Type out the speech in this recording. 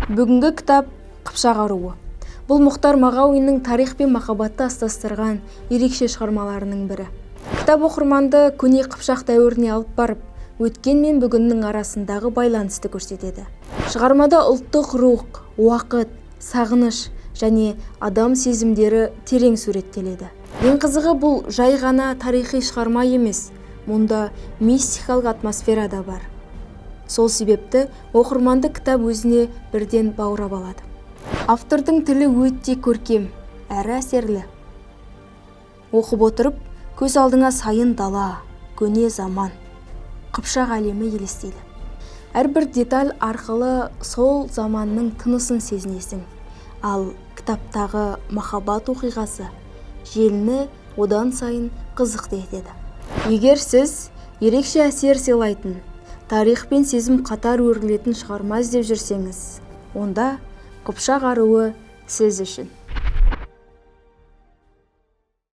Бүгінгі кітап «Қыпшақ аруы». Бұл Мұхтар Мағауиннің тарих пен махаббатты астастырған ерекше шығармаларының бірі. Кітап оқырманды көне Қыпшақ дәуіріне алып барып, өткен мен бүгіннің арасындағы байланысты көрсетеді. Шығармада ұлттық рух, уақыт, сағыныш және адам сезімдері терең суреттеледі. Ең қызығы, бұл жай ғана тарихи шығарма емес, мұнда мистикалық атмосфера да бар. Сол себепті оқырманды кітап өзіне бірден баурап алады. Автордың тілі өте көркем, әрі әсерлі. Оқып отырып, көз алдыңа сайын дала, көне заман, Қыпшақ әлемі елестейді. Әрбір деталь арқылы сол заманның тынысын сезінесің, ал кітаптағы махаббат оқиғасы желіні одан сайын қызықты етеді. Егер сіз ерекше әсер сыйлайтын, тарих пен сезім қатар өрілетін шығарма іздеп жүрсеңіз, онда Қыпшақ аруы сіз үшін.